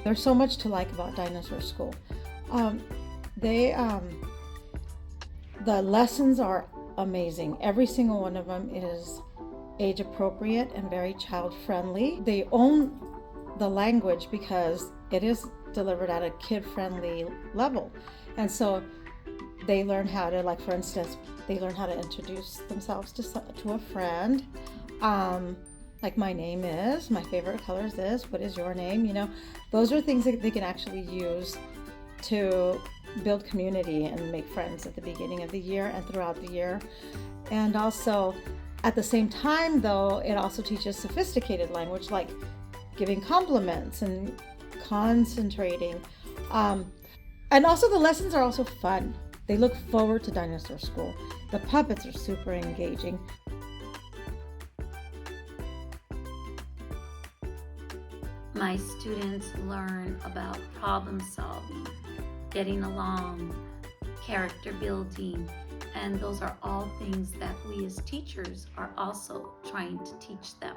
There's so much to like about Dinosaur School. They the lessons are amazing. Every single one of them is age appropriate and very child friendly. They own the language because it is delivered at a kid friendly level. And so they learn how to, like for instance, they learn how to introduce themselves to a friend. Like my name is, my favorite color is this, what is your name? You know, those are things that they can actually use to build community and make friends at the beginning of the year and throughout the year. And also at the same time though, it also teaches sophisticated language like giving compliments and concentrating. And also the lessons are also fun. They look forward to Dinosaur School. The puppets are super engaging. My students learn about problem solving, getting along, character building, and those are all things that we as teachers are also trying to teach them.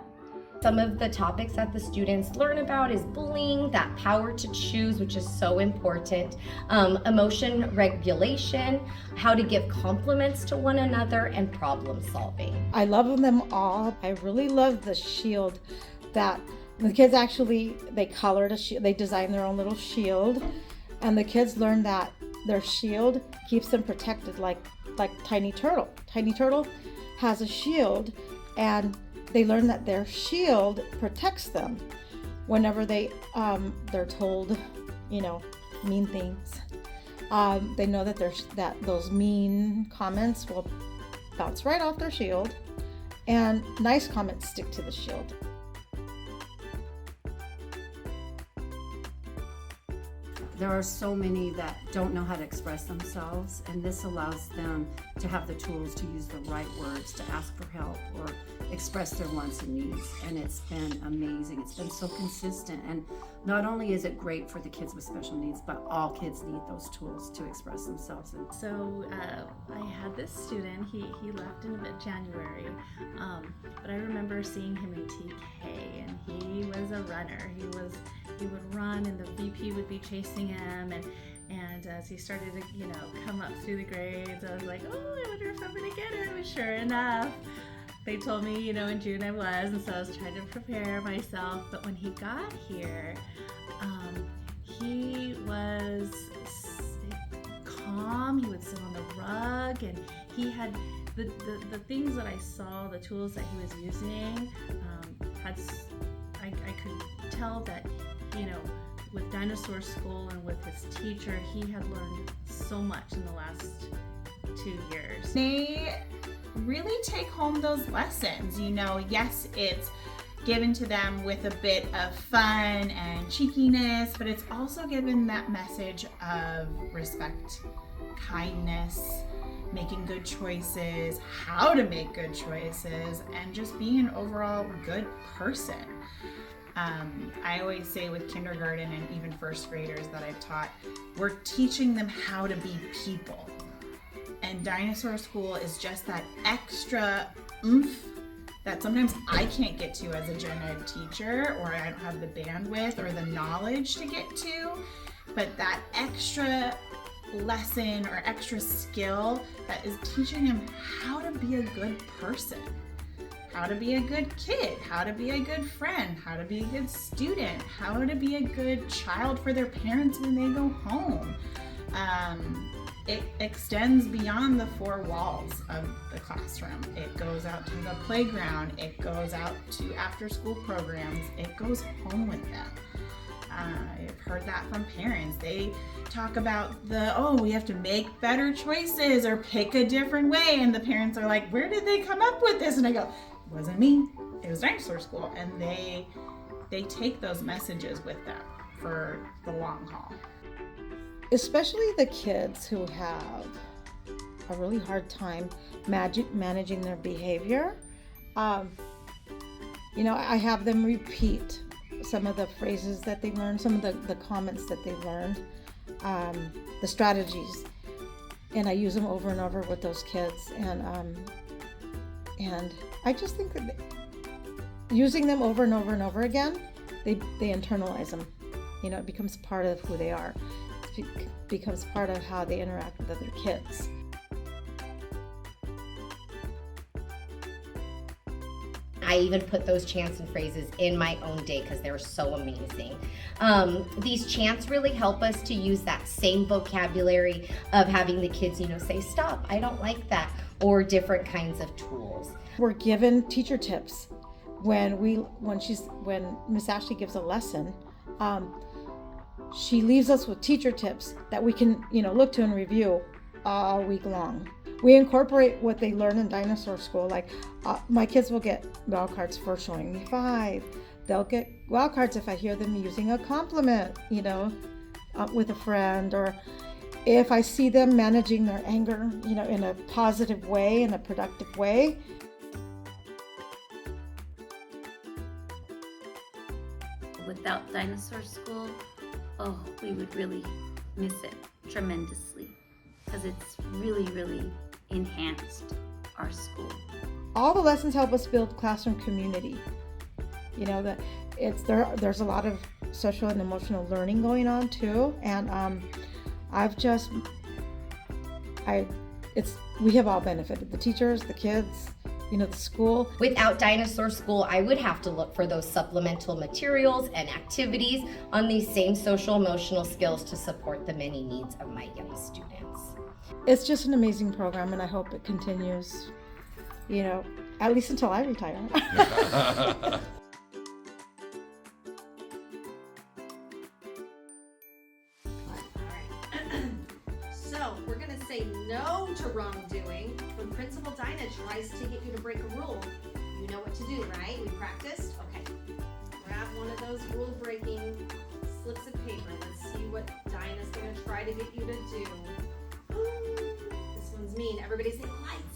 Some of the topics that the students learn about is bullying, that power to choose, which is so important, emotion regulation, how to give compliments to one another, and problem solving. I love them all. I really love the shield that the kids actually, they colored a shield, they designed their own little shield, and the kids learn that their shield keeps them protected like Tiny Turtle. Tiny Turtle has a shield, and they learn that their shield protects them whenever they're told, you know, mean things. They know that those mean comments will bounce right off their shield, and nice comments stick to the shield. There are so many that don't know how to express themselves, and this allows them to have the tools to use the right words, to ask for help or express their wants and needs. And it's been amazing. It's been so consistent. And not only is it great for the kids with special needs, but all kids need those tools to express themselves. So I had this student, he left in mid-January, but I remember seeing him in TK, and he was a runner. He would run, and the VP would be chasing him, and as he started to, you know, come up through the grades, I was like, oh, I wonder if I'm gonna get him. And sure enough, they told me, you know, in June I was, and so I was trying to prepare myself. But when he got here, he was calm. He would sit on the rug, and he had the things that I saw, the tools that he was using. I could tell that, you know, with Dinosaur School and with his teacher, he had learned so much in the last 2 years. They really take home those lessons. You know, yes, it's given to them with a bit of fun and cheekiness, but it's also given that message of respect, kindness, making good choices, how to make good choices, and just being an overall good person. I always say with kindergarten and even first graders that I've taught, we're teaching them how to be people. And Dinosaur School is just that extra oomph that sometimes I can't get to as a gen ed teacher, or I don't have the bandwidth or the knowledge to get to, but that extra lesson or extra skill that is teaching them how to be a good person, how to be a good kid, how to be a good friend, how to be a good student, how to be a good child for their parents when they go home. It extends beyond the four walls of the classroom. It goes out to the playground. It goes out to after-school programs. It goes home with them. I've heard that from parents. They talk about we have to make better choices or pick a different way. And the parents are like, where did they come up with this? And I go, it wasn't me. It was Dinosaur School. And they take those messages with them for the long haul. Especially the kids who have a really hard time managing their behavior. You know, I have them repeat some of the phrases that they learned, some of the comments that they learned, the strategies, and I use them over and over with those kids. And I just think that using them over and over and over again, they internalize them. It becomes part of who they are. It becomes part of how they interact with other kids. I even put those chants and phrases in my own day because they're so amazing. These chants really help us to use that same vocabulary of having the kids, say, stop, I don't like that, or different kinds of tools. We're given teacher tips when Miss Ashley gives a lesson. She leaves us with teacher tips that we can, look to and review all week long. We incorporate what they learn in Dinosaur School. Like my kids will get wild cards for showing me 5. They'll get wild cards if I hear them using a compliment, with a friend, or if I see them managing their anger, in a positive way, in a productive way. Without Dinosaur School, we would really miss it tremendously, because it's really, really enhanced our school. All the lessons help us build classroom community. There's a lot of social and emotional learning going on too, and we have all benefited. The teachers, the kids, the school. Without Dinosaur School, I would have to look for those supplemental materials and activities on these same social emotional skills to support the many needs of my young students. It's just an amazing program, and I hope it continues, at least until I retire. So we're going to say no to wrongdoing when Principal Dinah tries to get you to break a rule. You know what to do, right? We practiced? Okay. Grab one of those rule-breaking slips of paper. Let's see what Dinah's going to try to get you to do. This one's mean. Everybody say lights.